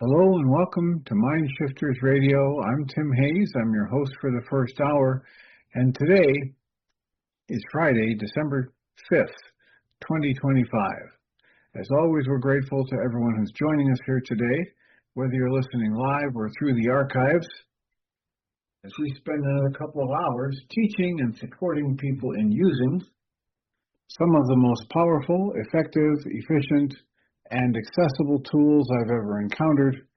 Hello and welcome to Mind Shifters Radio. I'm Tim Hayes. I'm your host for the first hour, and today is Friday, December 5th, 2025. As always, we're grateful to everyone who's joining us here today, whether you're listening live or through the archives, as we spend another couple of hours teaching and supporting people in using some of the most powerful, effective, efficient, and accessible tools I've ever encountered.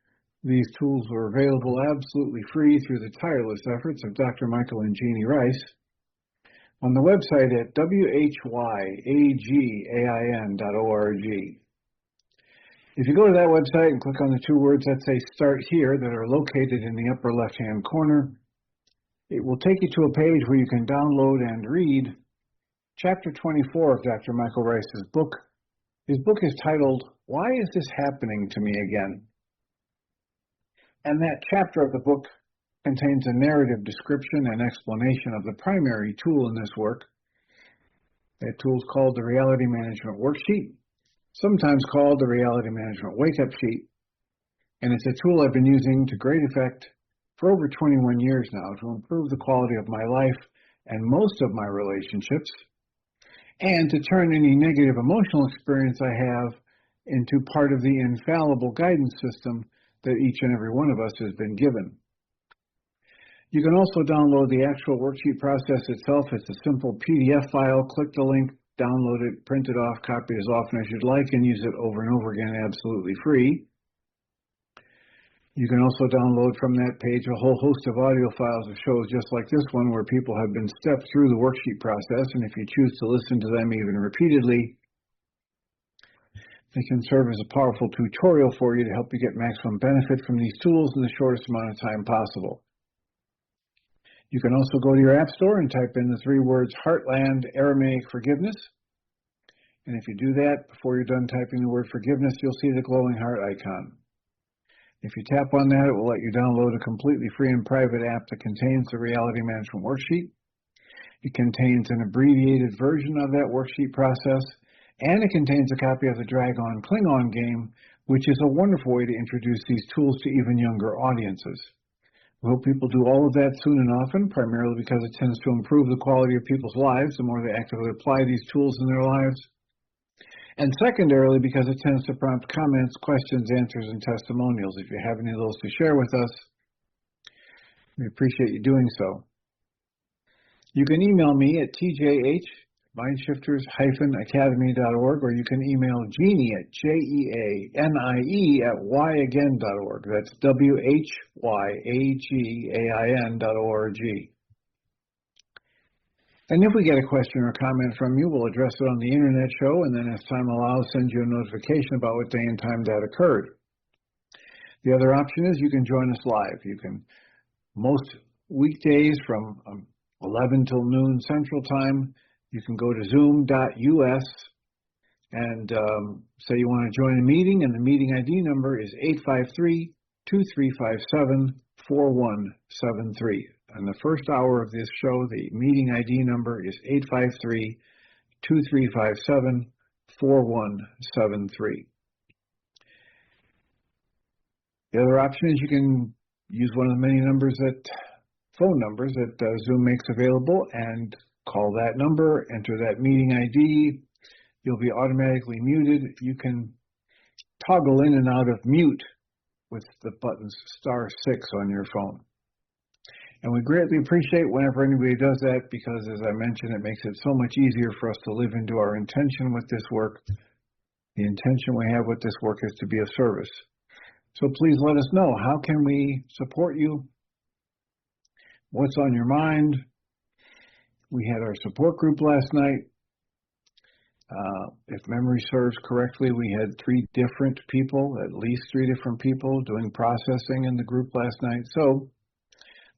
These tools were available absolutely free through the tireless efforts of Dr. Michael and Jeanie Ryce on the website at whyagain.org. If you go to that website and click on the two words that say Start Here that are located in the upper left-hand corner, it will take you to a page where you can download and read Chapter 24 of Dr. Michael Ryce's book. His book is titled, Why Is This Happening to Me Again? And that chapter of the book contains a narrative description and explanation of the primary tool in this work. That tool is called the Reality Management Worksheet, sometimes called the Reality Management Wake-Up Sheet, and it's a tool I've been using to great effect for over 21 years now to improve the quality of my life and most of my relationships, and to turn any negative emotional experience I have into part of the infallible guidance system that each and every one of us has been given. You can also download the actual worksheet process itself. It's a simple PDF file. Click the link, download it, print it off, copy it as often as you'd like, and use it over and over again absolutely free. You can also download from that page a whole host of audio files of shows just like this one where people have been stepped through the worksheet process, and if you choose to listen to them even repeatedly, they can serve as a powerful tutorial for you to help you get maximum benefit from these tools in the shortest amount of time possible. You can also go to your app store and type in the three words HeartLand Aramaic Forgiveness, and if you do that, before you're done typing the word forgiveness, you'll see the glowing heart icon. If you tap on that, it will let you download a completely free and private app that contains the Reality Management Worksheet. It contains an abbreviated version of that worksheet process, and it contains a copy of the Drag-On Klingon game, which is a wonderful way to introduce these tools to even younger audiences. We hope people do all of that soon and often, primarily because it tends to improve the quality of people's lives the more they actively apply these tools in their lives. And secondarily, because it tends to prompt comments, questions, answers, and testimonials. If you have any of those to share with us, we appreciate you doing so. You can email me at tjh@mindshifters-academy.org, or you can email Jeanie at jeanie@whyagain.org. That's whyagain.org. And if we get a question or comment from you, we'll address it on the internet show, and then as time allows, send you a notification about what day and time that occurred. The other option is you can join us live. You can, most weekdays from 11 till noon Central Time, you can go to zoom.us and say you want to join a meeting, and the meeting ID number is 853-2357-4173. In the first hour of this show, the meeting ID number is 853-2357-4173. The other option is you can use one of the many phone numbers that Zoom makes available, and call that number, enter that meeting ID. You'll be automatically muted. You can toggle in and out of mute with the buttons *6 on your phone. And we greatly appreciate whenever anybody does that, because, as I mentioned, it makes it so much easier for us to live into our intention with this work. The intention we have with this work is to be of service. So please let us know, how can we support you? What's on your mind? We had our support group last night. If memory serves correctly, we had at least three different people doing processing in the group last night. So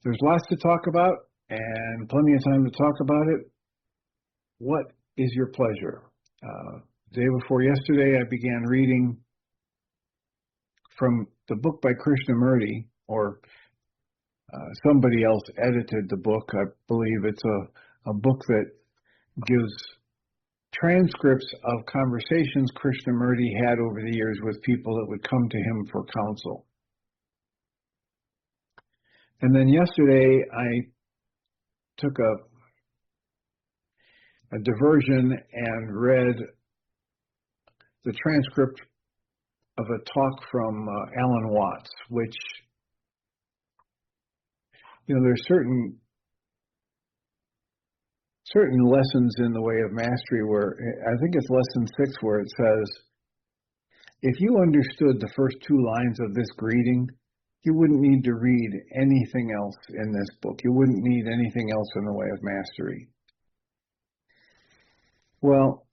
there's lots to talk about and plenty of time to talk about it. What is your pleasure? The day before yesterday, I began reading from the book by Krishnamurti, or somebody else edited the book. I believe it's a book that gives transcripts of conversations Krishnamurti had over the years with people that would come to him for counsel. And then yesterday I took a diversion and read the transcript of a talk from Alan Watts, which, there's certain lessons in the way of mastery where, I think it's lesson 6, where it says, if you understood the first 2 lines of this greeting, you wouldn't need to read anything else in this book. You wouldn't need anything else in the way of mastery. Well,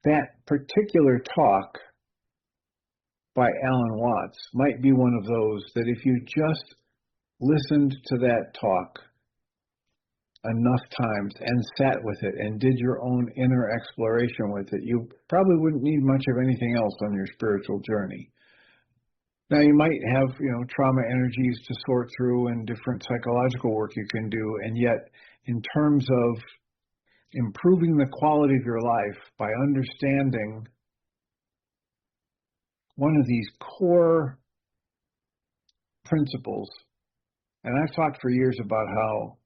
that particular talk by Alan Watts might be one of those that if you just listened to that talk enough times and sat with it and did your own inner exploration with it, you probably wouldn't need much of anything else on your spiritual journey. Now, you might have, trauma energies to sort through and different psychological work you can do, and yet in terms of improving the quality of your life by understanding one of these core principles, and I've talked for years about how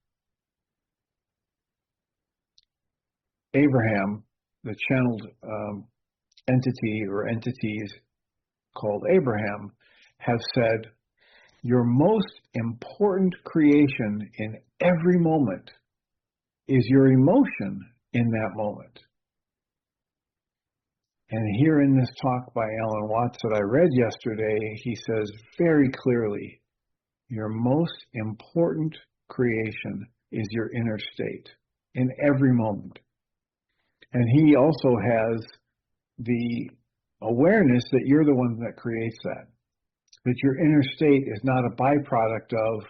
Abraham, the channeled entity or entities called Abraham, have said, your most important creation in every moment is your emotion in that moment. And here in this talk by Alan Watts that I read yesterday, he says very clearly, your most important creation is your inner state in every moment. And he also has the awareness that you're the one that creates that your inner state is not a byproduct of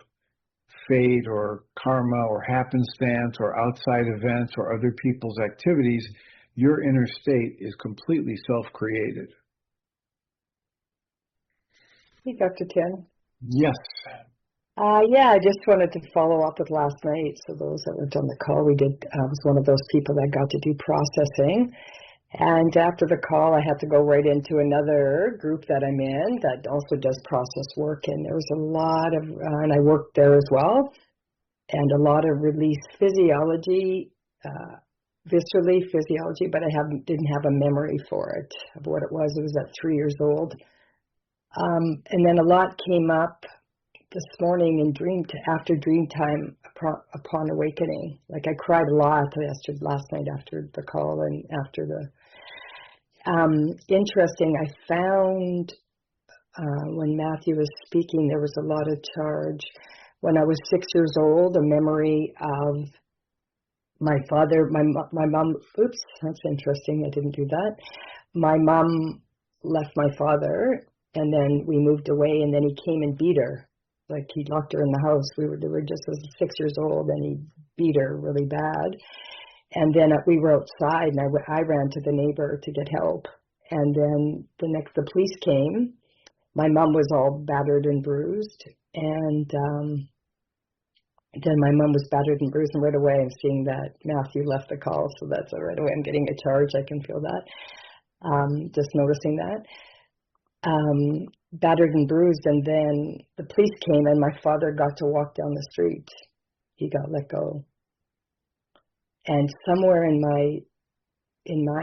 fate or karma or happenstance or outside events or other people's activities. Your inner state is completely self-created. Hey, Dr. Ken. Yes. I just wanted to follow up with last night. So those that were on the call, I was one of those people that got to do processing. And after the call, I had to go right into another group that I'm in that also does process work. And there was a lot of, and I worked there as well, and a lot of release physiology, viscerally physiology, but I didn't have a memory for it of what it was. It was at 3 years old. And then a lot came up this morning in after dream time upon awakening. Like I cried a lot last night after the call and after the interesting, I found when Matthew was speaking, there was a lot of charge. When I was 6 years old, a memory of my father, my mom, oops, that's interesting, I didn't do that. My mom left my father, and then we moved away, and then he came and beat her. Like he locked her in the house. They were just 6 years old, and he beat her really bad. And then we were outside, and I ran to the neighbor to get help. And then the police came. My mom was all battered and bruised, and then my mom was battered and bruised, and right away I'm seeing that Matthew left the call, so that's right away I'm getting a charge. I can feel that, just noticing that. Battered and bruised, and then the police came, and my father got to walk down the street. He got let go. And somewhere in my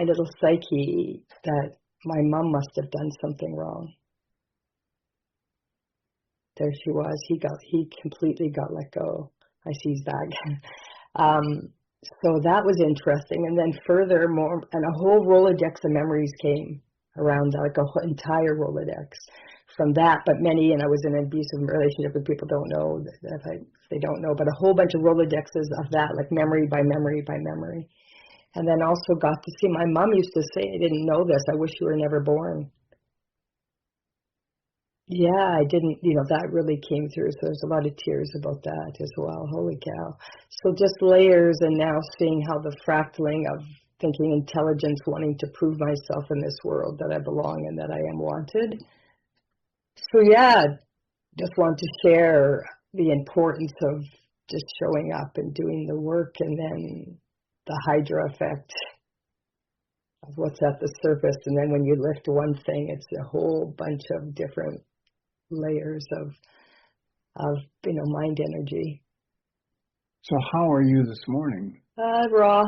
little psyche that my mom must have done something wrong. There she was. He completely got let go. I see his bag. So that was interesting. And then furthermore, and a whole Rolodex of memories came around, like a whole entire Rolodex from that. But many, and I was in an abusive relationship with people don't know, if they don't know, but a whole bunch of Rolodexes of that, like memory by memory by memory. And then also got to see, my mom used to say, I didn't know this, I wish you were never born. Yeah, I didn't, that really came through. So there's a lot of tears about that as well. Holy cow. So just layers, and now seeing how the fractaling of thinking intelligence, wanting to prove myself in this world that I belong and that I am wanted. So yeah, just want to share the importance of just showing up and doing the work, and then the Hydra effect of what's at the surface. And then when you lift one thing, it's a whole bunch of different layers of, mind energy. So how are you this morning? Raw.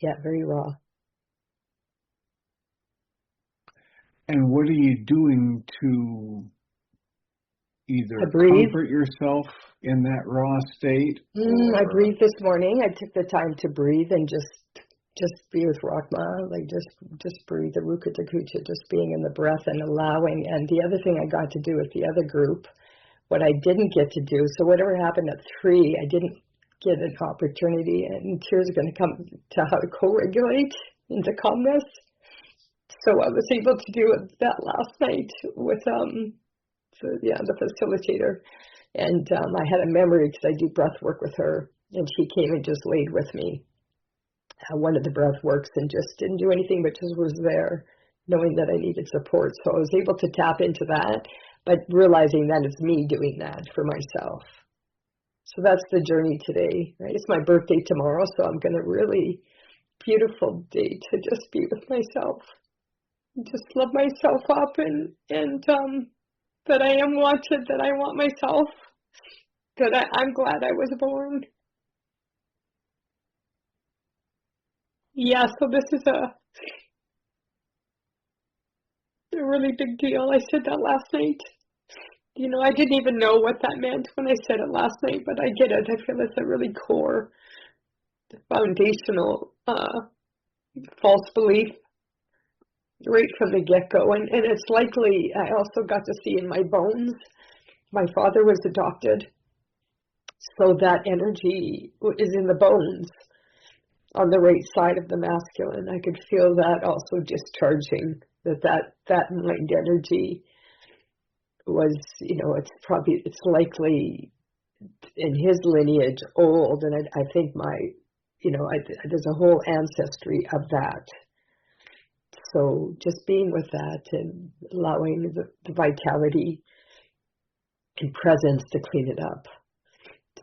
Yeah, very raw. And what are you doing to either I breathe. comfort yourself in that raw state? I breathe this morning. I took the time to breathe and just be with Rachma, like just breathe the Rukha Takucha, just being in the breath and allowing. And the other thing I got to do with the other group, what I didn't get to do, so whatever happened at 3, I didn't get an opportunity, and tears are going to come to how to co-regulate into calmness. So I was able to do that last night with the facilitator, and I had a memory because I do breath work with her, and she came and just laid with me. One of the breath works and just didn't do anything, but just was there, knowing that I needed support. So I was able to tap into that, but realizing that it's me doing that for myself. So that's the journey today, right? It's my birthday tomorrow, so I'm going to really beautiful day to just be with myself, just love myself up, and that I am wanted, that I want myself, that I'm glad I was born. Yeah, so this is a really big deal. I said that last night. I didn't even know what that meant when I said it last night, but I get it. I feel it's a really core, foundational false belief right from the get-go. And it's likely, I also got to see in my bones, my father was adopted, so that energy is in the bones on the right side of the masculine. I could feel that also discharging, that mind energy was, it's likely in his lineage old, and I think there's a whole ancestry of that. So just being with that and allowing the vitality and presence to clean it up.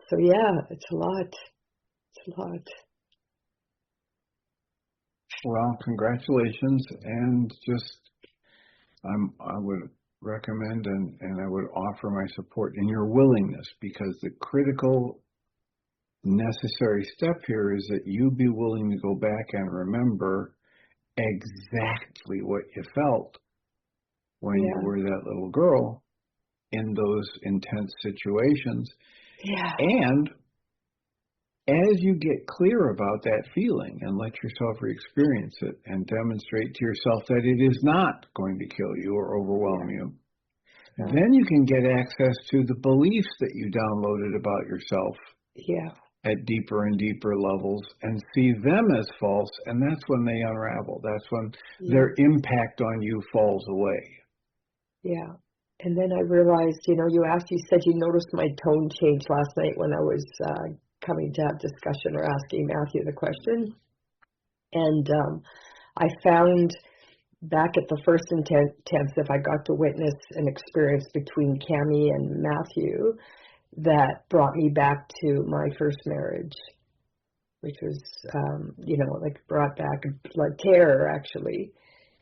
So yeah, it's a lot. It's a lot. Well, congratulations, and I would recommend and I would offer my support in your willingness, because the critical necessary step here is that you be willing to go back and remember exactly what you felt when you were that little girl in those intense situations. Yeah. And as you get clear about that feeling and let yourself re-experience it and demonstrate to yourself that it is not going to kill you or overwhelm you, then you can get access to the beliefs that you downloaded about yourself at deeper and deeper levels and see them as false, and that's when they unravel. That's when their impact on you falls away. Yeah. And then I realized, you said you noticed my tone change last night when I was coming to have discussion or asking Matthew the question. And I found back at the first intensive, I got to witness an experience between Cammie and Matthew that brought me back to my first marriage, which was, brought back like terror, actually.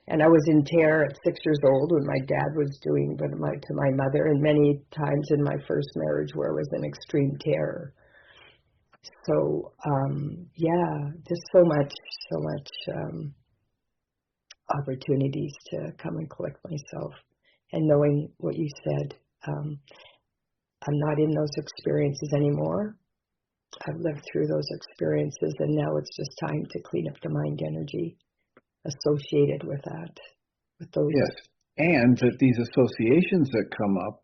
And I was in terror at 6 years old when my dad was doing to my mother, and many times in my first marriage where I was in extreme terror. So, just so much opportunities to come and collect myself, and knowing what you said. I'm not in those experiences anymore. I've lived through those experiences, and now it's just time to clean up the mind energy associated with that, with those. Yes, and that these associations that come up,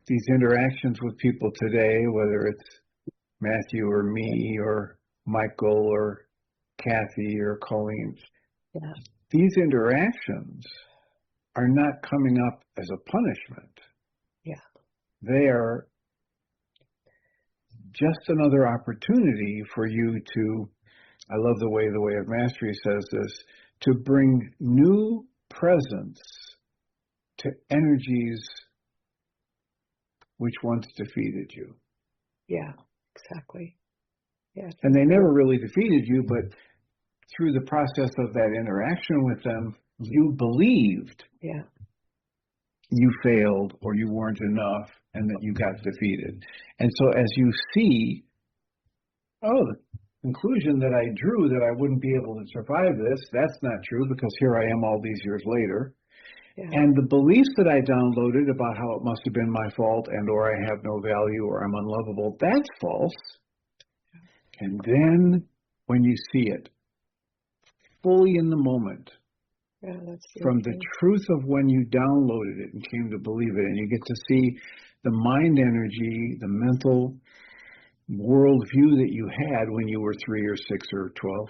these interactions with people today, whether it's Matthew or me or Michael or Kathy or Colleen, these interactions are not coming up as a punishment. They are just another opportunity for you to, I love the way of mastery says this, to bring new presence to energies which once defeated you. Yeah, exactly. Yeah. And they never really defeated you, but through the process of that interaction with them, you believed you failed or you weren't enough and that you got defeated. And so as you see, the conclusion that I drew that I wouldn't be able to survive this, that's not true because here I am all these years later. Yeah. And the beliefs that I downloaded about how it must have been my fault and or I have no value or I'm unlovable, that's false. And then when you see it fully in the moment, from the truth of when you downloaded it and came to believe it, and you get to see the mind energy, the mental worldview that you had when you were 3 or 6 or 12,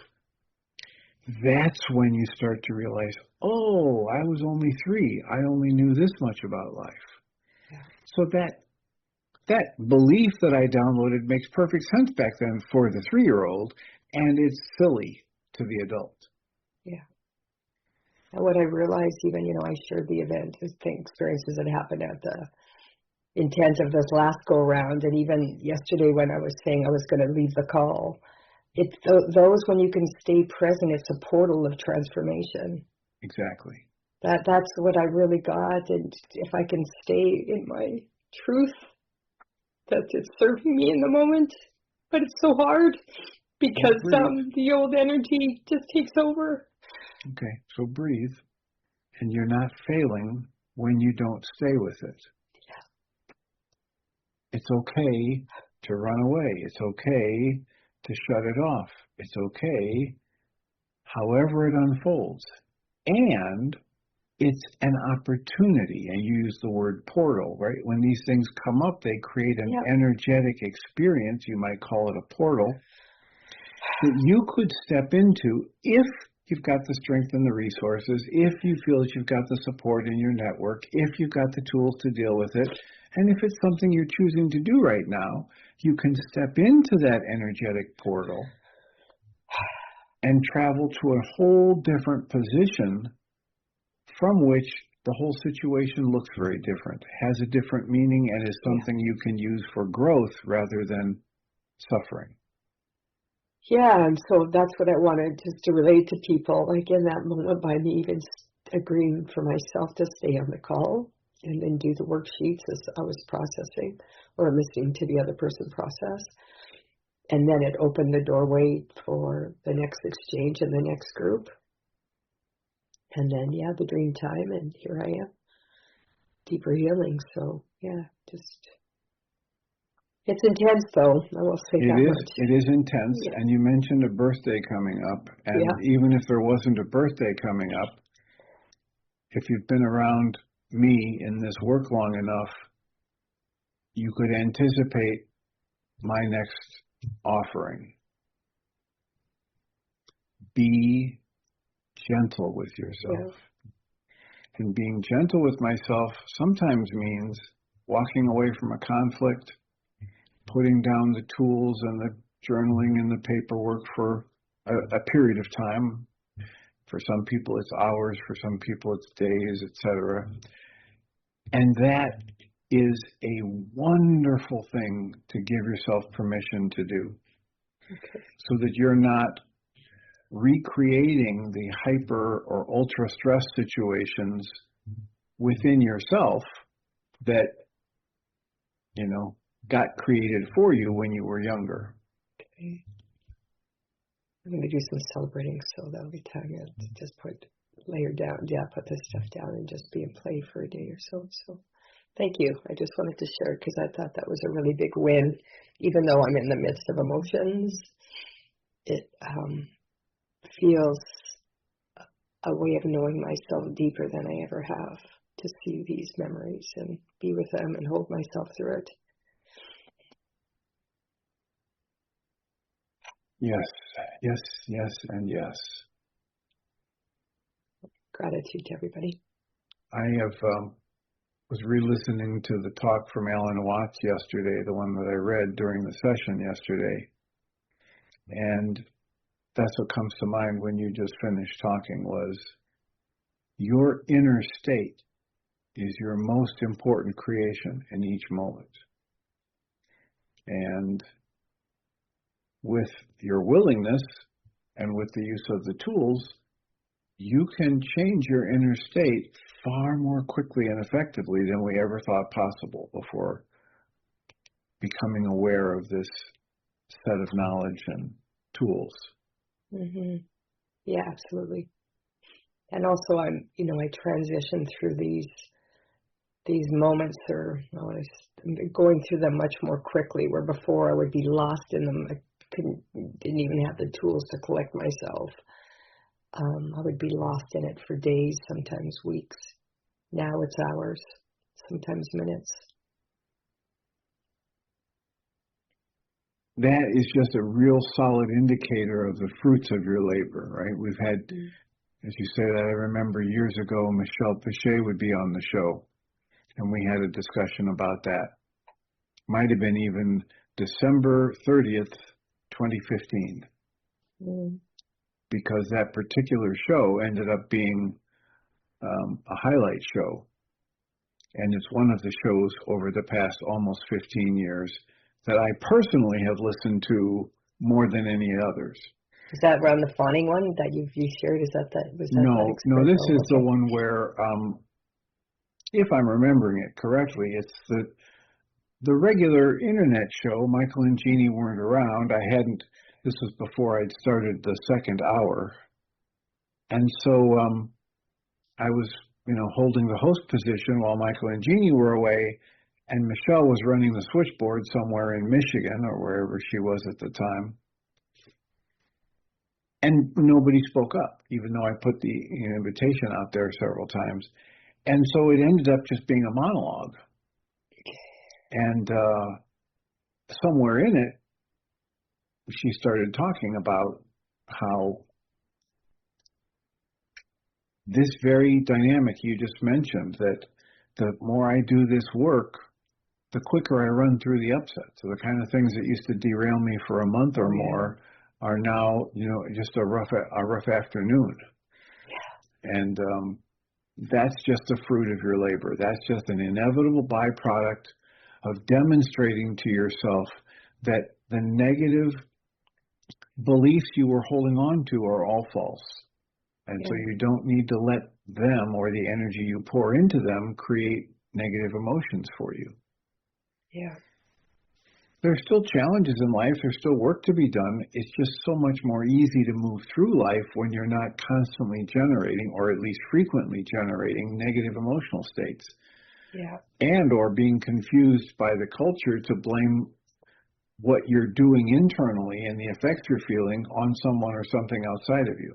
that's when you start to realize, oh, I was only 3. I only knew this much about life. Yeah. So that belief that I downloaded makes perfect sense back then for the 3-year-old, and it's silly to the adult. Yeah. And what I realized, even, I shared the experiences that happened at the intensive this last go around, and even yesterday when I was saying I was going to leave the call, it's those when you can stay present, it's a portal of transformation. Exactly. That's what I really got, and if I can stay in my truth, that it's serving me in the moment, but it's so hard because the old energy just takes over. Okay, so breathe, and you're not failing when you don't stay with it. Yeah. It's okay to run away. It's okay to shut it off. It's okay however it unfolds. And it's an opportunity, and you use the word portal, right? When these things come up, they create an energetic experience, you might call it a portal, that you could step into if you've got the strength and the resources, if you feel that you've got the support in your network, if you've got the tools to deal with it, and if it's something you're choosing to do right now, you can step into that energetic portal and travel to a whole different position from which the whole situation looks very different, has a different meaning, and is something you can use for growth rather than suffering. Yeah, and so that's what I wanted just to relate to people, like in that moment by me even agreeing for myself to stay on the call and then do the worksheets as I was processing or listening to the other person process. And then it opened the doorway for the next exchange in the next group. And then, the dream time, and here I am, deeper healing. So, it's intense, though. I will say that much. It is intense, and you mentioned a birthday coming up, and even if there wasn't a birthday coming up, if you've been around me in this work long enough, you could anticipate my next offering. Be gentle with yourself. And being gentle with myself sometimes means walking away from a conflict, putting down the tools and the journaling and the paperwork for a period of time. For some people it's hours, for some people it's days, etc. And that is a wonderful thing to give yourself permission to do. Okay. So that you're not recreating the hyper or ultra stress situations within yourself that, got created for you when you were younger. Okay. I'm going to do some celebrating, so that'll be time to just put this stuff down and just be in play for a day or so. So thank you. I just wanted to share it because I thought that was a really big win. Even though I'm in the midst of emotions, it feels a way of knowing myself deeper than I ever have, to see these memories and be with them and hold myself through it. Yes, yes, yes, and yes. Gratitude to everybody. I was re-listening to the talk from Alan Watts yesterday, the one that I read during the session yesterday. And that's what comes to mind when you just finished talking was your inner state is your most important creation in each moment. And with your willingness and with the use of the tools, you can change your inner state far more quickly and effectively than we ever thought possible before becoming aware of this set of knowledge and tools. Yeah, absolutely. And also I transition through these moments, or I'm going through them much more quickly, where before I would be lost in them. I didn't even have the tools to collect myself. I would be lost in it for days, sometimes weeks. Now it's hours, sometimes minutes. That is just a real solid indicator of the fruits of your labor, right? We've had, as you say that, I remember years ago, Michelle Pichet would be on the show, and we had a discussion about that. Might have been even December 30th, 2015. Because that particular show ended up being a highlight show. And it's one of the shows over the past almost 15 years that I personally have listened to more than any others. Is that around the fawning one that you shared? Is that was that? No, this is the one where, if I'm remembering it correctly, it's the regular internet show. Michael and Jeanie weren't around. This was before I'd started the second hour. And so I was, holding the host position while Michael and Jeanie were away, and Michelle was running the switchboard somewhere in Michigan or wherever she was at the time. And nobody spoke up, even though I put the invitation out there several times. And so it ended up just being a monologue. And somewhere in it, she started talking about how this very dynamic you just mentioned, that the more I do this work, the quicker I run through the upsets. So the kind of things that used to derail me for a month or more are now, just a rough afternoon. Yeah. And that's just the fruit of your labor. That's just an inevitable byproduct of demonstrating to yourself that the negative beliefs you were holding on to are all false. And so you don't need to let them or the energy you pour into them create negative emotions for you. Yeah. There's still challenges in life. There's still work to be done. It's just so much more easy to move through life when you're not constantly generating, or at least frequently generating, negative emotional states. Yeah. And or being confused by the culture to blame what you're doing internally and the effects you're feeling on someone or something outside of you.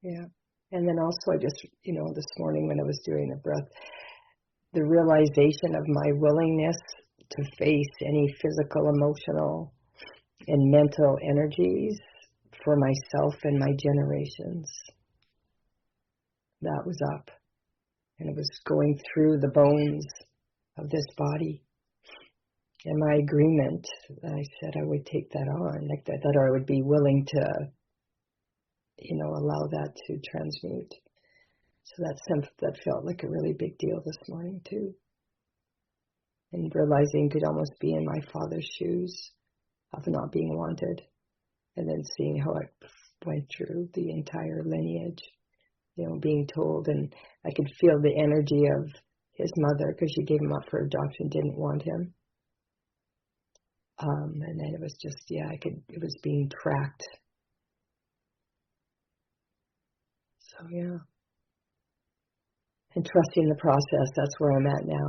Yeah. And then also I just, this morning when I was doing the breath, the realization of my willingness to face any physical, emotional, and mental energies for myself and my generations. That was up. And it was going through the bones of this body. And my agreement, I said I would take that on, like that I would be willing to, allow that to transmute. So that felt like a really big deal this morning too. And realizing could almost be in my father's shoes of not being wanted. And then seeing how I went through the entire lineage, being told, and I could feel the energy of his mother, because she gave him up for adoption, didn't want him. And then it was just, it was being tracked. So, yeah. And trusting the process, that's where I'm at now.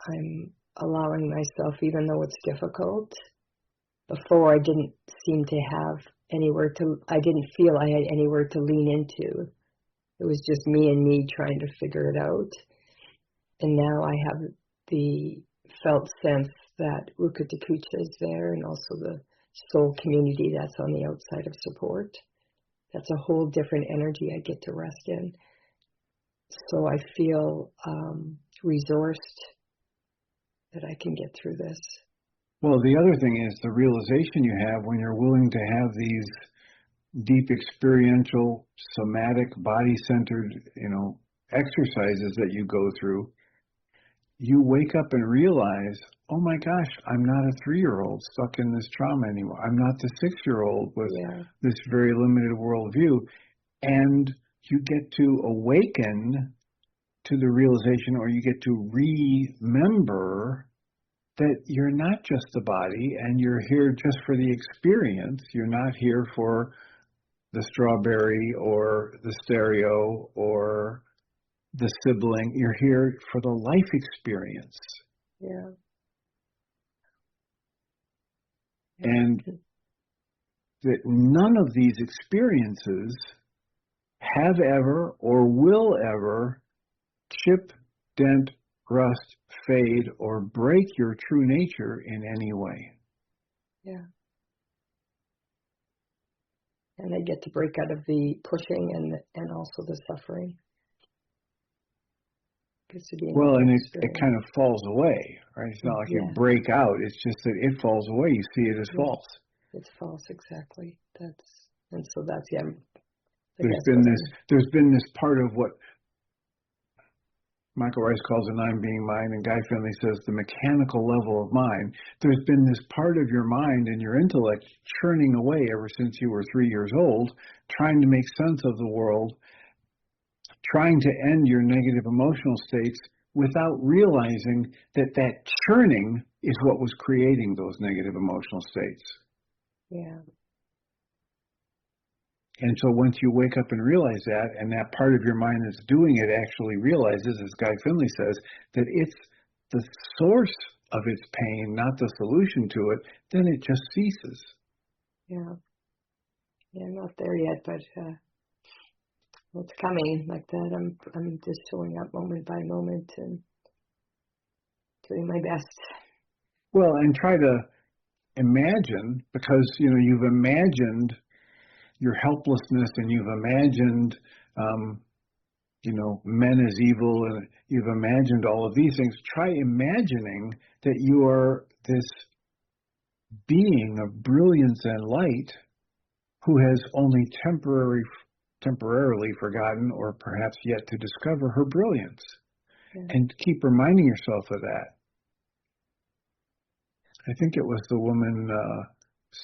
I'm allowing myself, even though it's difficult. Before I didn't seem to have I didn't feel I had anywhere to lean into. It was just me and me trying to figure it out. And now I have the felt sense that Rukha is there, and also the soul community that's on the outside of support. That's a whole different energy I get to rest in. So I feel resourced that I can get through this. Well, the other thing is the realization you have when you're willing to have these deep experiential, somatic, body-centered, exercises that you go through. You wake up and realize, oh my gosh, I'm not a 3-year-old stuck in this trauma anymore. I'm not the 6-year-old with this very limited worldview. And you get to awaken to the realization, or you get to remember that you're not just the body and you're here just for the experience. You're not here for the strawberry or the stereo or the sibling. You're here for the life experience. Yeah. And that none of these experiences have ever or will ever chip, dent, rust, fade, or break your true nature in any way. Yeah. And they get to break out of the pushing and also the suffering. Well, and it kind of falls away, right? It's not like you break out. It's just that it falls away. You see it as false. It's false, exactly. And so that's There's been this part of what Michael Ryce calls an I'm being mind, and Guy Finley says the mechanical level of mind. There's been this part of your mind and your intellect churning away ever since you were 3 years old, trying to make sense of the world, trying to end your negative emotional states without realizing that that churning is what was creating those negative emotional states. Yeah. And so once you wake up and realize that, and that part of your mind that's doing it actually realizes, as Guy Finley says, that it's the source of its pain, not the solution to it, then it just ceases. Yeah. Yeah, I'm not there yet, but it's coming like that. I'm just showing up moment by moment and doing my best. Well, and try to imagine, because you've imagined your helplessness, and you've imagined men as evil, and you've imagined all of these things. Try imagining that you are this being of brilliance and light who has only temporarily forgotten, or perhaps yet to discover, her brilliance. And keep reminding yourself of that. I think it was the woman,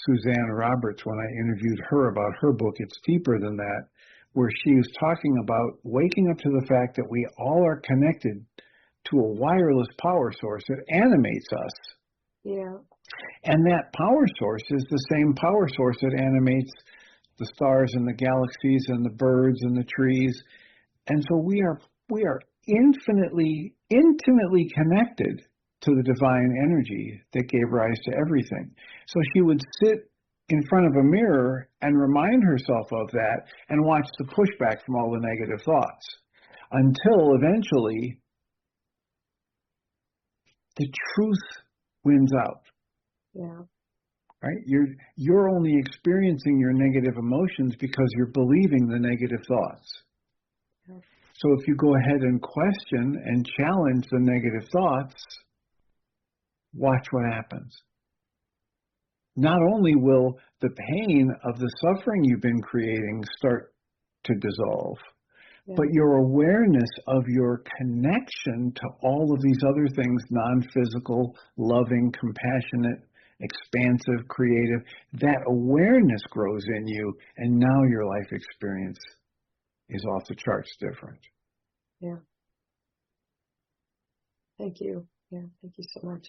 Suzanne Roberts, when I interviewed her about her book, It's Deeper Than That, where she was talking about waking up to the fact that we all are connected to a wireless power source that animates us. Yeah. And that power source is the same power source that animates the stars and the galaxies and the birds and the trees. And so we are intimately connected to the divine energy that gave rise to everything. So she would sit in front of a mirror and remind herself of that and watch the pushback from all the negative thoughts until eventually the truth wins out. Yeah. Right? You're only experiencing your negative emotions because you're believing the negative thoughts. Yeah. So if you go ahead and question and challenge the negative thoughts, watch what happens. Not only will the pain of the suffering you've been creating start to dissolve, but your awareness of your connection to all of these other things, non-physical, loving, compassionate, expansive, creative, that awareness grows in you, and now your life experience is off the charts different. Yeah. Thank you. Yeah, thank you so much.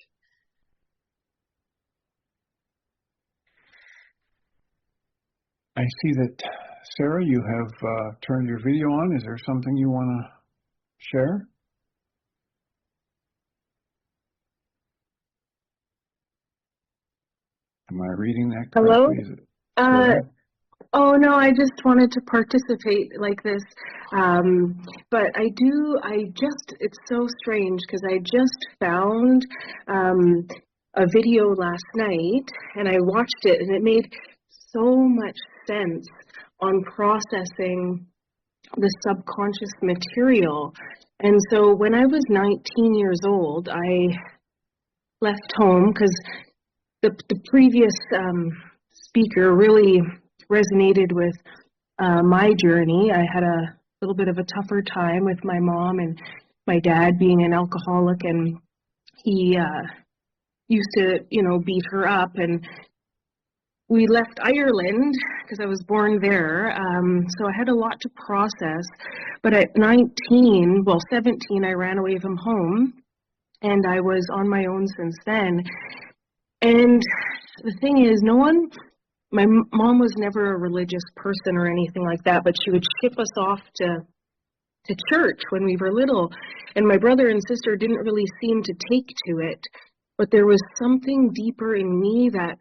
I see that, Sarah, you have turned your video on. Is there something you want to share? Am I reading that correctly? Hello? Oh, no, I just wanted to participate like this. But it's so strange because I just found a video last night and I watched it and it made so much sense on processing the subconscious material. And so when I was 19 years old, I left home because the previous speaker really resonated with my journey. I had a little bit of a tougher time with my mom and my dad being an alcoholic, and he used to, beat her up. And we left Ireland because I was born there, so I had a lot to process. But at 19, well, 17, I ran away from home, and I was on my own since then. And the thing is, my mom was never a religious person or anything like that, but she would ship us off to church when we were little, and my brother and sister didn't really seem to take to it, but there was something deeper in me that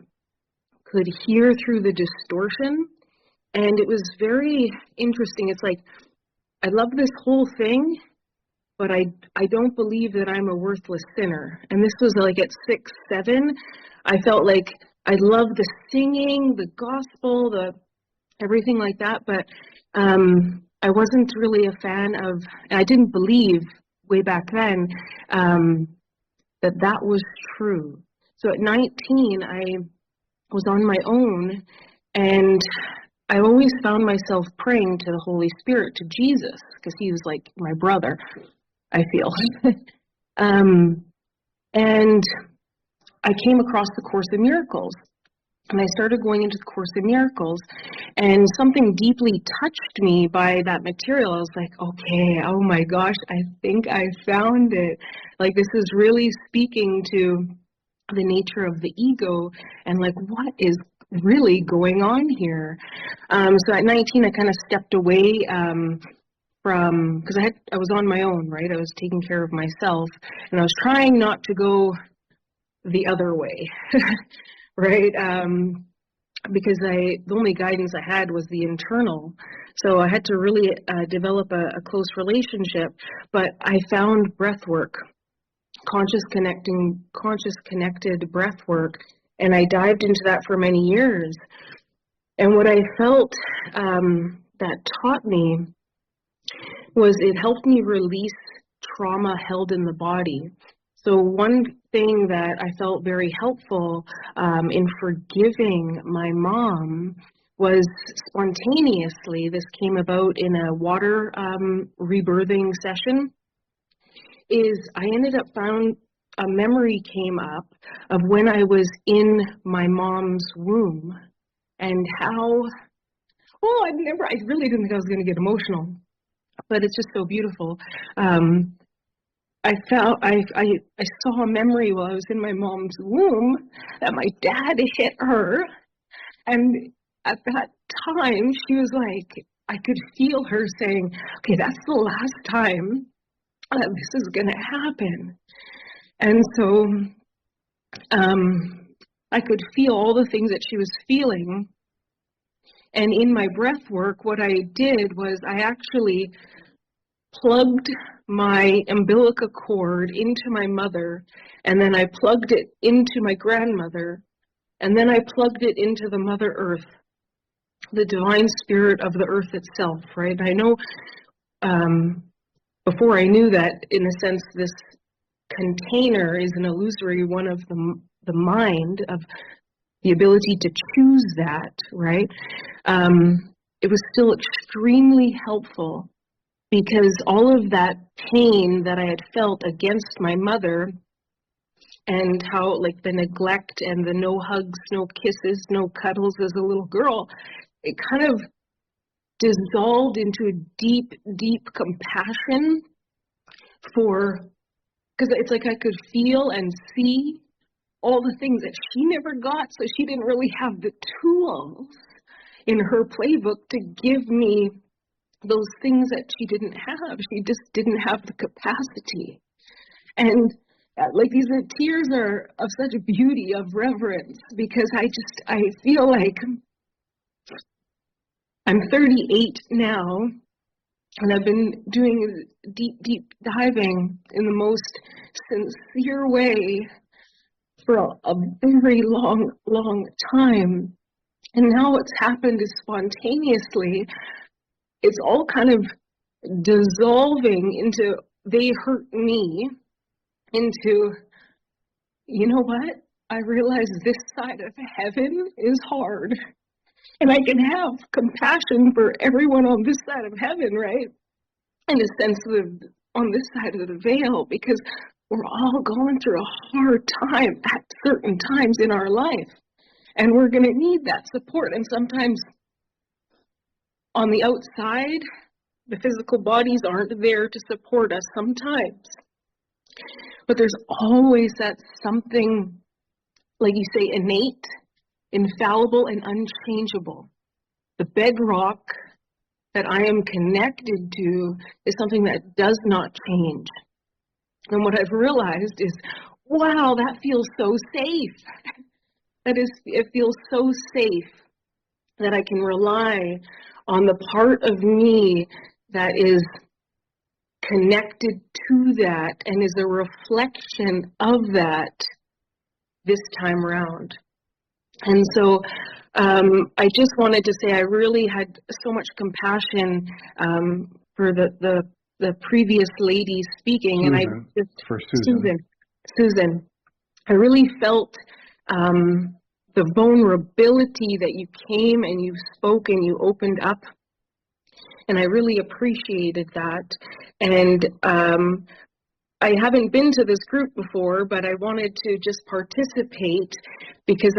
could hear through the distortion, and it was very interesting. It's like, I love this whole thing, but I don't believe that I'm a worthless sinner. And this was like at 6, 7, I felt like I loved the singing, the gospel, the everything like that, but I wasn't really a fan of, and I didn't believe way back then that was true. So at 19, I was on my own, and I always found myself praying to the Holy Spirit, to Jesus, because he was like my brother, I feel. And I came across the Course in Miracles. And I started going into the Course in Miracles, and something deeply touched me by that material. I was like, okay, oh my gosh, I think I found it. Like, this is really speaking to the nature of the ego and like what is really going on here. So at 19, I kind of stepped away from, because I was on my own, right? I was taking care of myself, and I was trying not to go the other way. Right, because the only guidance I had was the internal, so I had to really develop a close relationship. But I found breath work, conscious connected breath work, and I dived into that for many years. And what I felt that taught me was it helped me release trauma held in the body. So one thing that I felt very helpful in forgiving my mom was spontaneously, this came about in a water rebirthing session, is I ended up found a memory came up of when I was in my mom's womb, and how, I really didn't think I was going to get emotional, but it's just so beautiful. I saw a memory while I was in my mom's womb that my dad hit her, and at that time she was like, I could feel her saying, okay, that's the last time that this is going to happen. And so I could feel all the things that she was feeling, and in my breath work, what I did was I actually plugged my umbilical cord into my mother, and then I plugged it into my grandmother, and then I plugged it into the Mother Earth, the divine spirit of the earth itself, right? I know before I knew that, in a sense, this container is an illusory one of the mind, of the ability to choose that, right? It was still extremely helpful, because all of that pain that I had felt against my mother, and how like the neglect and the no hugs, no kisses, no cuddles as a little girl, it kind of dissolved into a deep, deep compassion for, because it's like I could feel and see all the things that she never got, so she didn't really have the tools in her playbook to give me those things that she didn't have. She just didn't have the capacity. And like these tears are of such beauty, of reverence, because I feel like I'm 38 now, and I've been doing deep, deep diving in the most sincere way for a very long, long time. And now what's happened is spontaneously, it's all kind of dissolving into, they hurt me, into, you know what? I realize this side of heaven is hard. And I can have compassion for everyone on this side of heaven, right? In a sense of on this side of the veil, because we're all going through a hard time at certain times in our life. And we're going to need that support. And sometimes on the outside, the physical bodies aren't there to support us sometimes. But there's always that something, like you say, innate, infallible, and unchangeable. The bedrock that I am connected to is something that does not change. And what I've realized is, wow, that feels so safe. It feels so safe that I can rely on the part of me that is connected to that and is a reflection of that this time around. And so I just wanted to say I really had so much compassion for the previous lady speaking. Susan, and I just, for Susan, I really felt the vulnerability that you came and you spoke and you opened up. And I really appreciated that. And I haven't been to this group before, but I wanted to just participate because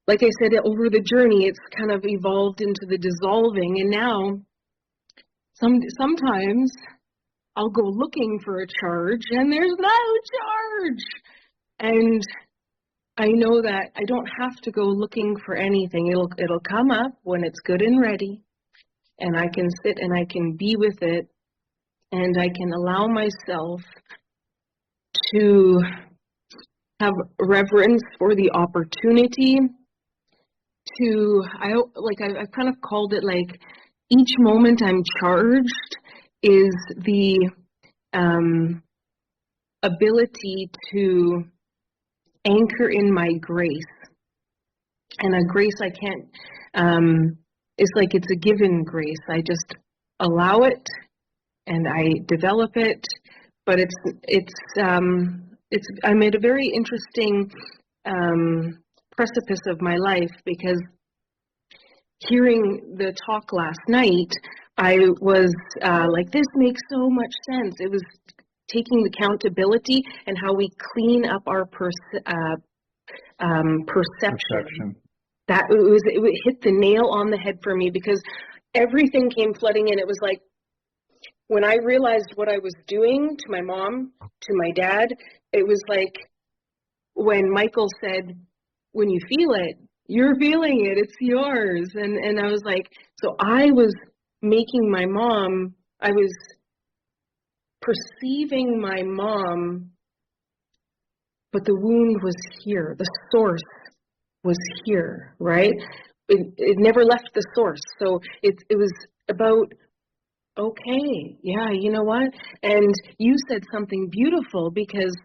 like I said, over the journey, it's kind of evolved into the dissolving. And now, sometimes I'll go looking for a charge and there's no charge. And I know that I don't have to go looking for anything. It'll come up when it's good and ready. And I can sit and I can be with it. And I can allow myself to have reverence for the opportunity to, I've kind of called it like each moment I'm charged is the ability to anchor in my grace. And a grace I can't, it's like it's a given grace. I just allow it and I develop it, but I'm at a very interesting precipice of my life because hearing the talk last night, I was like, this makes so much sense. It was taking accountability and how we clean up our perception. That it hit the nail on the head for me because everything came flooding in. It was like when I realized what I was doing to my mom, to my dad, it was like when Michael said, when you feel it, you're feeling it, it's yours. And I was like, so I was making my mom, I was perceiving my mom, but the wound was here. The source was here, right? It never left the source. So it was about, okay, yeah, you know what? And you said something beautiful because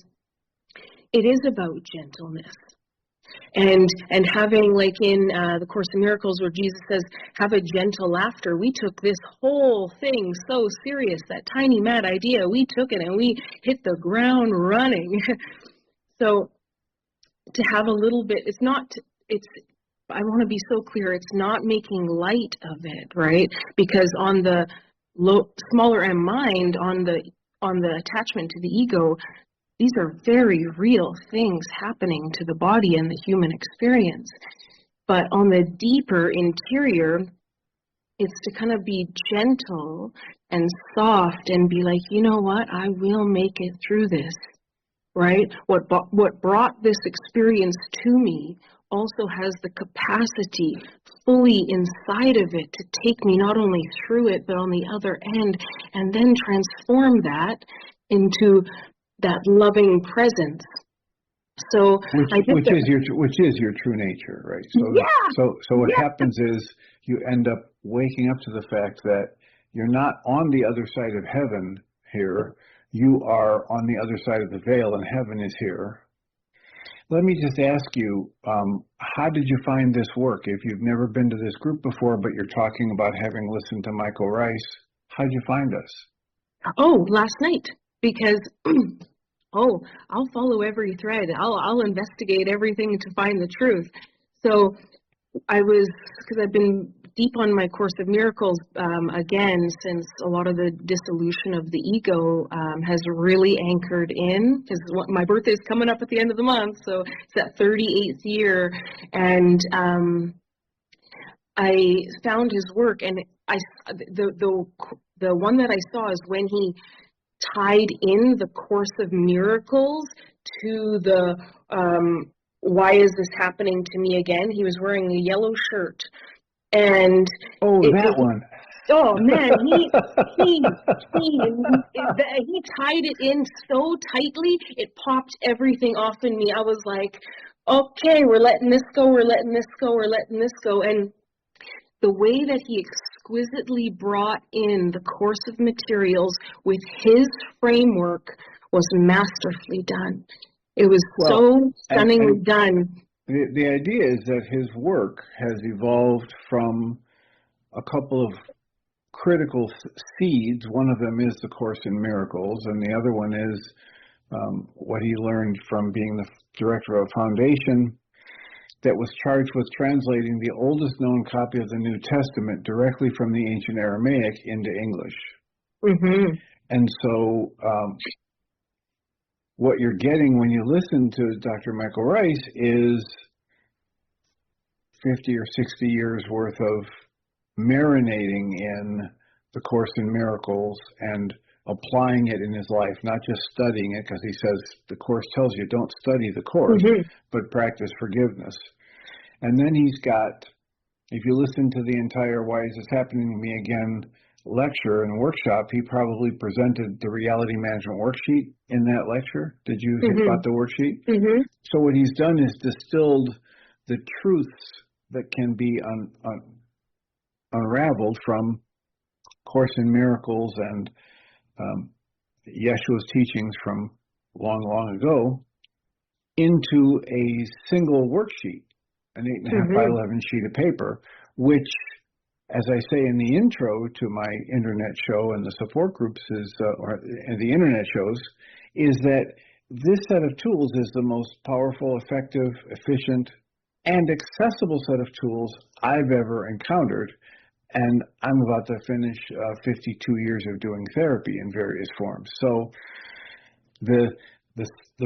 it is about gentleness. And having, like in the Course in Miracles where Jesus says, have a gentle laughter. We took this whole thing so serious, that tiny mad idea, we took it and we hit the ground running. So to have a little bit, I want to be so clear, it's not making light of it, right? Because on the smaller M mind, on the attachment to the ego, these are very real things happening to the body and the human experience. But on the deeper interior, it's to kind of be gentle and soft and be like, you know what, I will make it through this, right? What brought this experience to me also has the capacity fully inside of it to take me not only through it, but on the other end, and then transform that into that loving presence. So which is your true nature, right? So yeah. So what happens is you end up waking up to the fact that you're not on the other side of heaven here. You are on the other side of the veil, and heaven is here. Let me just ask you, how did you find this work? If you've never been to this group before, but you're talking about having listened to Michael Ryce, how did you find us? Oh, last night, because I'll follow every thread. I'll investigate everything to find the truth. So because I've been deep on my Course of Miracles again, since a lot of the dissolution of the ego has really anchored in, because my birthday is coming up at the end of the month, so it's that 38th year, and I found his work, and the one that I saw is when he tied in the Course of Miracles to the why is this happening to me again? He was wearing a yellow shirt, and that one. Oh man, he tied it in so tightly, it popped everything off in me. I was like, okay, we're letting this go, we're letting this go, we're letting this go. And the way that he exquisitely brought in the course of materials with his framework was masterfully done. It was so stunningly done. The idea is that his work has evolved from a couple of critical seeds. One of them is the Course in Miracles, and the other one is what he learned from being the director of a foundation that was charged with translating the oldest known copy of the New Testament directly from the ancient Aramaic into English. Mm-hmm. And so what you're getting when you listen to Dr. Michael Ryce is 50 or 60 years worth of marinating in the Course in Miracles and applying it in his life, not just studying it, because he says the Course tells you don't study the Course, but practice forgiveness. And then he's got, if you listen to the entire Why Is This Happening to Me Again lecture and workshop, he probably presented the Reality Management Worksheet in that lecture. Did you hear about the worksheet? Mm-hmm. So what he's done is distilled the truths that can be unraveled from Course in Miracles and Yeshua's teachings from long, long ago into a single worksheet, an 8.5 by 11 sheet of paper, which, as I say in the intro to my internet show and the support groups or the internet shows, is that this set of tools is the most powerful, effective, efficient, and accessible set of tools I've ever encountered. And I'm about to finish 52 years of doing therapy in various forms. So the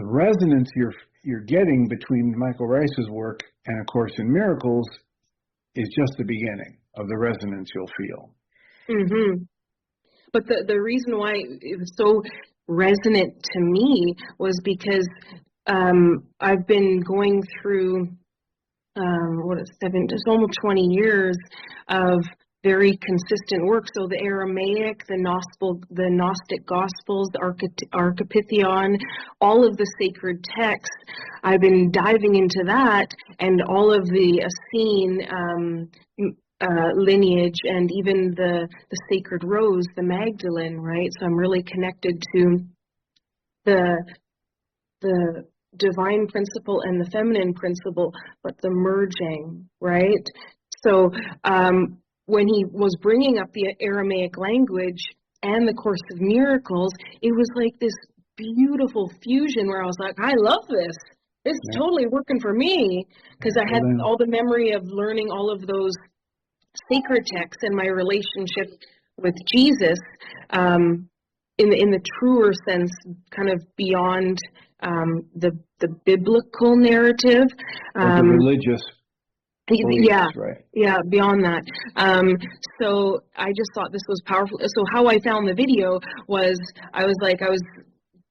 resonance you're getting between Michael Ryce's work and A Course in Miracles is just the beginning of the resonance you'll feel. Mm-hmm. But the reason why it was so resonant to me was because I've been going through just almost 20 years of very consistent work. So the Aramaic, the Gnostic Gospels, the Archipithion, all of the sacred texts, I've been diving into that, and all of the Essene lineage, and even the Sacred Rose, the Magdalene, right? So I'm really connected to the divine principle and the feminine principle, but the merging, right? So when he was bringing up the Aramaic language and the Course of Miracles, it was like this beautiful fusion where I was like, I love this. It's totally working for me, because I had all the memory of learning all of those sacred texts and my relationship with Jesus in the truer sense, kind of beyond the biblical narrative. The religious. Beliefs, right. Yeah, beyond that. So I just thought this was powerful. So how I found the video was I was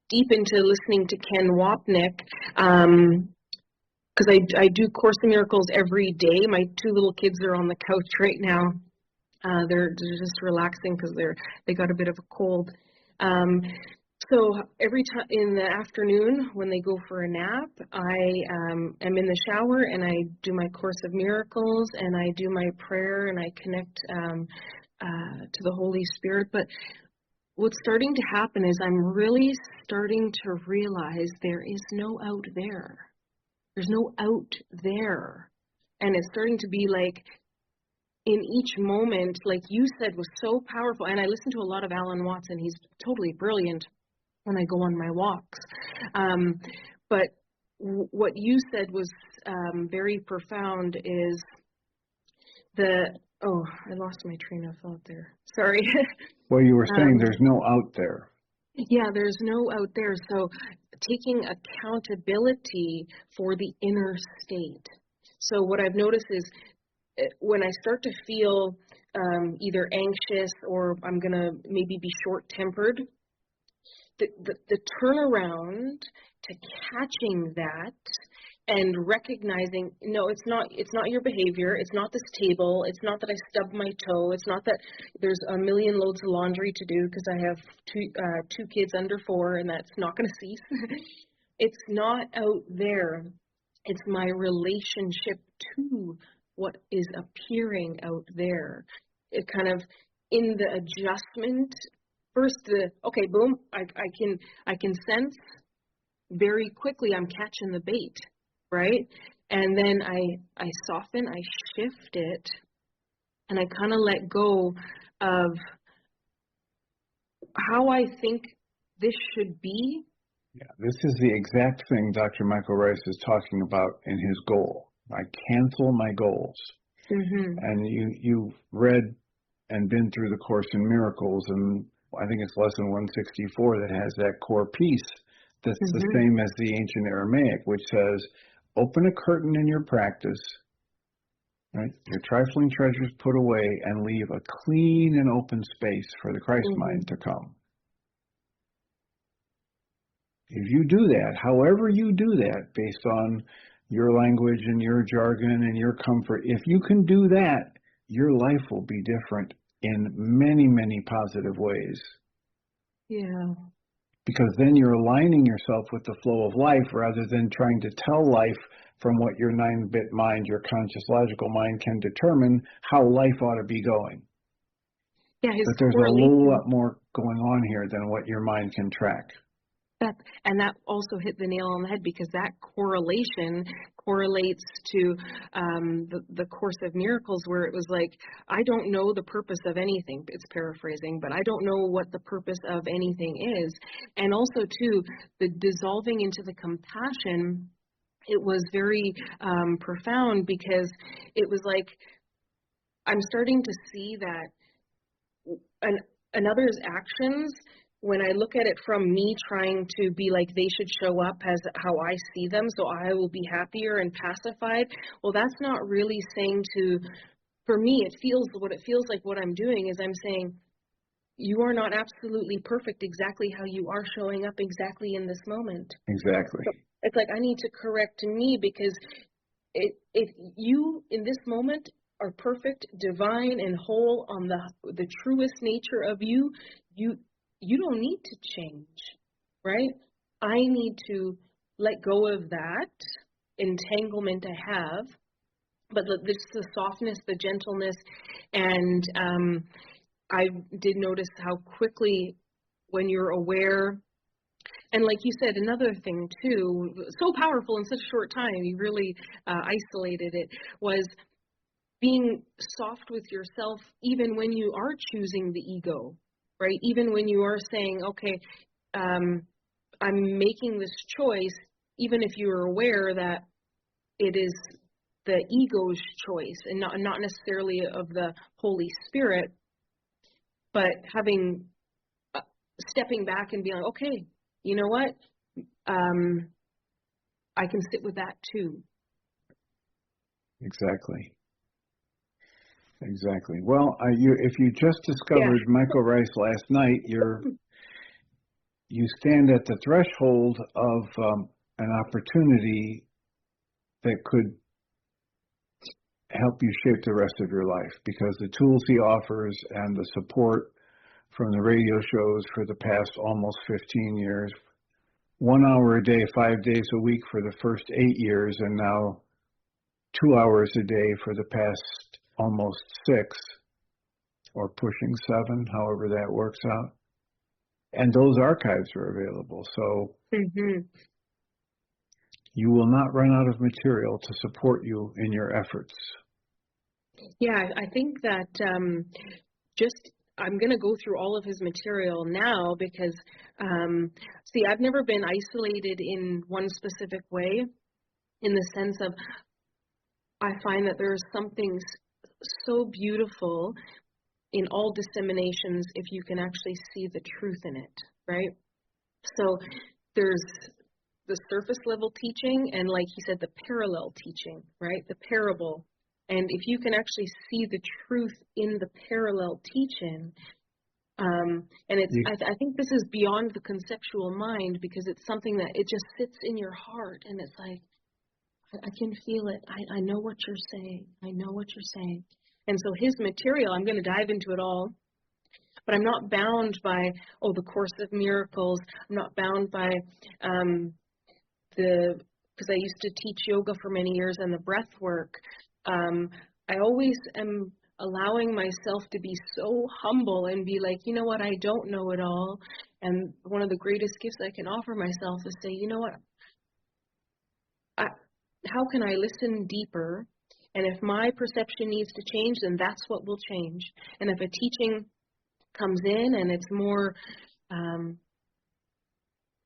deep into listening to Ken Wapnick, because I do Course in Miracles every day. My two little kids are on the couch right now. They're just relaxing because they got a bit of a cold. So every time in the afternoon when they go for a nap, I am in the shower and I do my Course of Miracles and I do my prayer and I connect to the Holy Spirit. But what's starting to happen is I'm really starting to realize there is no out there. There's no out there. And it's starting to be like, in each moment, like you said, was so powerful. And I listen to a lot of Alan Watts, and he's totally brilliant when I go on my walks. But what you said was very profound, is the Oh, I lost my train of thought there. Sorry. Well, you were saying Um, there's no out there. yeah, there's no out there. So taking accountability for the inner state. So what I've noticed is when I start to feel either anxious or I'm going to maybe be short-tempered, the turnaround to catching that and recognizing, no, it's not your behavior, it's not this table, it's not that I stubbed my toe, it's not that there's a million loads of laundry to do because I have two kids under 4 and that's not going to cease. It's not out there. It's my relationship to what is appearing out there. It kind of in the adjustment. First, okay, boom, I can sense very quickly I'm catching the bait, right? And then I soften, I shift it, and I kind of let go of how I think this should be. Yeah, this is the exact thing Dr. Michael Ryce is talking about in his goal. I cancel my goals. Mm-hmm. And you've read and been through the Course in Miracles, and I think it's lesson 164 that has that core piece that's the same as the ancient Aramaic, which says, open a curtain in your practice, right? Your trifling treasures put away, and leave a clean and open space for the Christ mind to come. If you do that, however you do that, based on your language and your jargon and your comfort, if you can do that, your life will be different in many, many positive ways. Yeah. Because then you're aligning yourself with the flow of life rather than trying to tell life from what your 9-bit mind, your conscious logical mind can determine how life ought to be going. Yeah, but there's a whole lot more going on here than what your mind can track. That also hit the nail on the head, because that correlation correlates to the Course of Miracles, where it was like, I don't know the purpose of anything. It's paraphrasing, but I don't know what the purpose of anything is. And also, too, the dissolving into the compassion, it was very profound, because it was like, I'm starting to see that another's actions, when I look at it from me trying to be like they should show up as how I see them, so I will be happier and pacified, well, that's not really saying to, for me, it feels like what I'm doing is I'm saying, you are not absolutely perfect exactly how you are showing up exactly in this moment. Exactly. So it's like I need to correct me, because if you in this moment are perfect, divine, and whole on the truest nature of you, you don't need to change, right? I need to let go of that entanglement I have, but the softness, the gentleness, and I did notice how quickly, when you're aware, and like you said, another thing too, so powerful in such a short time, you really isolated it, was being soft with yourself, even when you are choosing the ego, right? Even when you are saying, okay, I'm making this choice, even if you are aware that it is the ego's choice and not necessarily of the Holy Spirit, but stepping back and being like, okay, you know what? I can sit with that too. Exactly. Well, if you just discovered Michael Ryce last night, you stand at the threshold of an opportunity that could help you shape the rest of your life, because the tools he offers and the support from the radio shows for the past almost 15 years, 1 hour a day, 5 days a week for the first 8 years, and now 2 hours a day for the past almost 6, or pushing 7, however that works out. And those archives are available. So you will not run out of material to support you in your efforts. Yeah, I think that I'm going to go through all of his material now, because, see, I've never been isolated in one specific way, in the sense of, I find that there's something so beautiful in all disseminations if you can actually see the truth in it, right? So there's the surface level teaching and, like he said, the parallel teaching, right? The parable. And if you can actually see the truth in the parallel teaching, and it's, I think this is beyond the conceptual mind, because it's something that it just sits in your heart, and it's like, I can feel it. I know what you're saying. I know what you're saying. And so his material, I'm going to dive into it all, but I'm not bound by, the Course of Miracles. I'm not bound by because I used to teach yoga for many years and the breath work. I always am allowing myself to be so humble and be like, you know what, I don't know it all. And one of the greatest gifts I can offer myself is say, you know what, how can I listen deeper? And if my perception needs to change, then that's what will change. And if a teaching comes in and it's more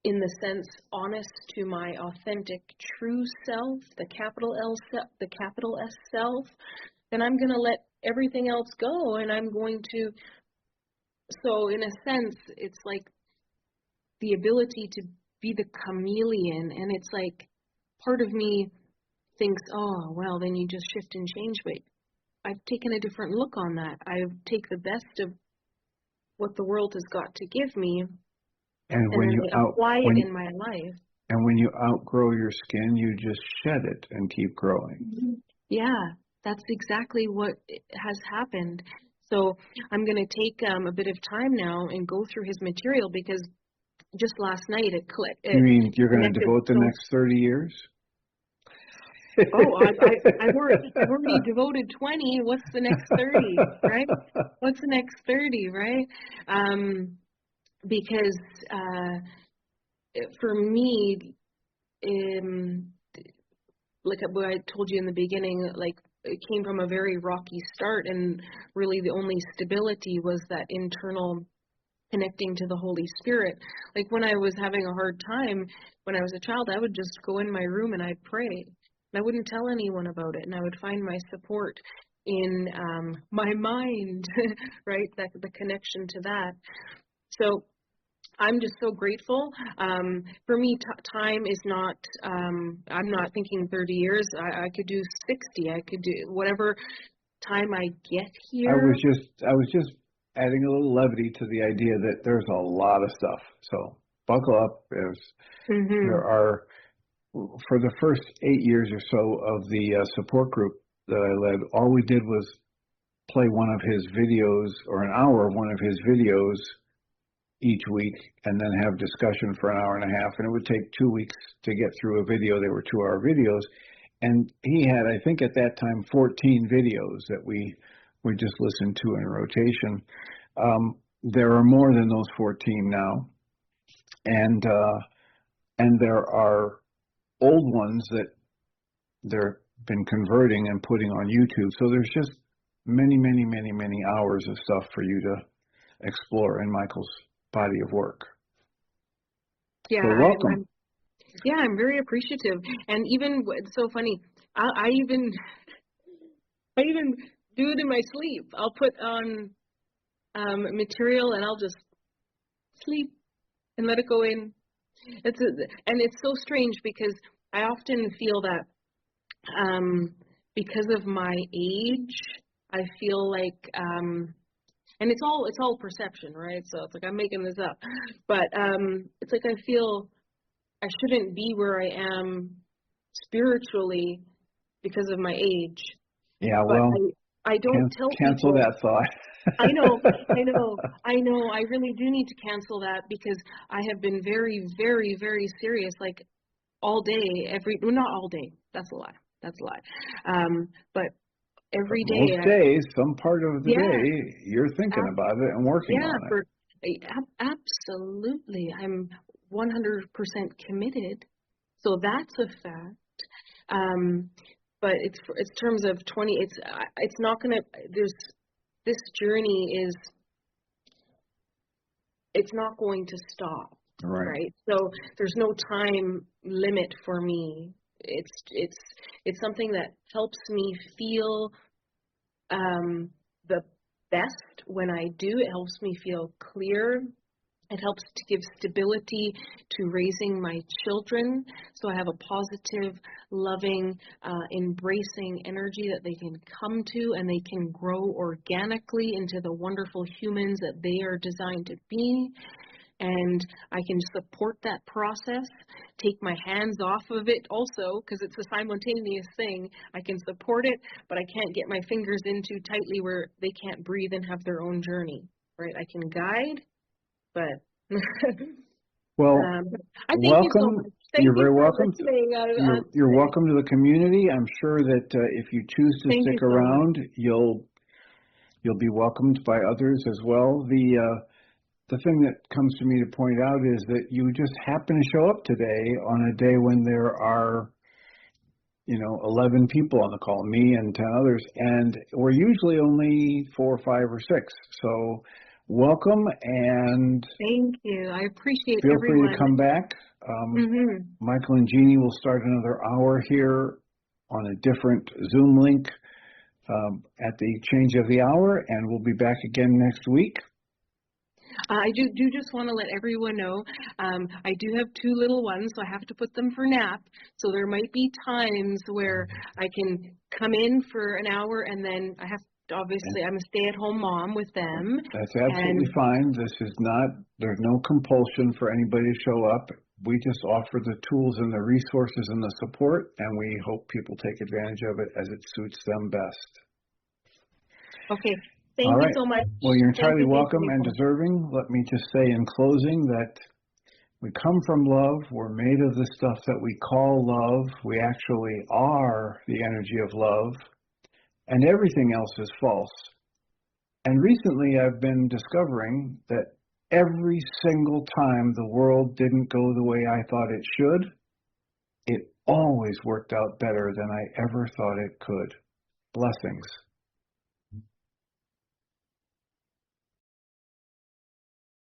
in the sense honest to my authentic true self, the capital L self, the capital S self, then I'm going to let everything else go, and I'm going to, so in a sense, it's like the ability to be the chameleon, and it's like part of me thinks, oh, well, then you just shift and change, but I've taken a different look on that. I take the best of what the world has got to give me, and when you apply it in my life. And when you outgrow your skin, you just shed it and keep growing. Yeah, that's exactly what has happened. So I'm going to take a bit of time now and go through his material, because just last night it clicked. You mean you're going to devote the next 30 years? Oh, I've already devoted 20. What's the next 30, right? What's the next 30, right? Because for me, like what I told you in the beginning, like it came from a very rocky start, and really the only stability was that internal connecting to the Holy Spirit. Like when I was having a hard time, when I was a child, I would just go in my room and I'd pray. And I wouldn't tell anyone about it, and I would find my support in my mind, right? The connection to that. So I'm just so grateful. For me, time is not, I'm not thinking 30 years. I could do 60. I could do whatever time I get here. I was just adding a little levity to the idea that there's a lot of stuff. So buckle up. There are, for the first 8 years or so of the support group that I led, all we did was play one of his videos, or an hour of one of his videos each week, and then have discussion for an hour and a half. And it would take 2 weeks to get through a video. They were 2-hour videos. And he had, I think at that time, 14 videos that we would just listen to in rotation. There are more than those 14 now. And there are old ones that they've been converting and putting on YouTube. So there's just many, many, many, many hours of stuff for you to explore in Michael's body of work. Yeah, so welcome. I'm very appreciative. And even, it's so funny, I even do it in my sleep. I'll put on material and I'll just sleep and let it go in. And it's so strange, because I often feel that because of my age, I feel like and it's all perception, right? So it's like I'm making this up, but it's like I feel I shouldn't be where I am spiritually because of my age. Yeah, but well, I don't tell cancel people. That thought. I know. I really do need to cancel that, because I have been very, very, very serious, like all day, not all day. That's a lie. But every day. Most days, some part of the day, you're thinking about it and working on it. Absolutely. I'm 100% committed. So that's a fact. But it's terms of 20. It's not gonna. This journey is. It's not going to stop. Right. So there's no time limit for me. It's something that helps me feel the best when I do. It helps me feel clear. It helps to give stability to raising my children, so I have a positive, loving, embracing energy that they can come to, and they can grow organically into the wonderful humans that they are designed to be. And I can support that process, take my hands off of it also, because it's a simultaneous thing. I can support it, but I can't get my fingers in too tightly where they can't breathe and have their own journey, right? I can guide, but Well, I thank welcome. you so much. Thank You're you very for welcome. listening. You're welcome to the community. I'm sure that if you choose to Thank stick you so around, you'll be welcomed by others as well. The thing that comes to me to point out is that you just happen to show up today on a day when there are 11 people on the call, me and 10 others, and we're usually only 4 or 5 or 6. So welcome, and thank you. I appreciate feel everyone. free to come back. Michael and Jeanie will start another hour here on a different Zoom link at the change of the hour, and we'll be back again next week. I do just want to let everyone know, I do have 2 little ones, so I have to put them for nap. So there might be times where I can come in for an hour, and then I have to, obviously, I'm a stay-at-home mom with them. That's absolutely fine. There's no compulsion for anybody to show up. We just offer the tools and the resources and the support, and we hope people take advantage of it as it suits them best. Okay. Thank All you right. so much. Well, you're entirely Thank you, welcome and deserving. Let me just say in closing that we come from love. We're made of the stuff that we call love. We actually are the energy of love, and everything else is false. And recently I've been discovering that every single time the world didn't go the way I thought it should, it always worked out better than I ever thought it could. Blessings.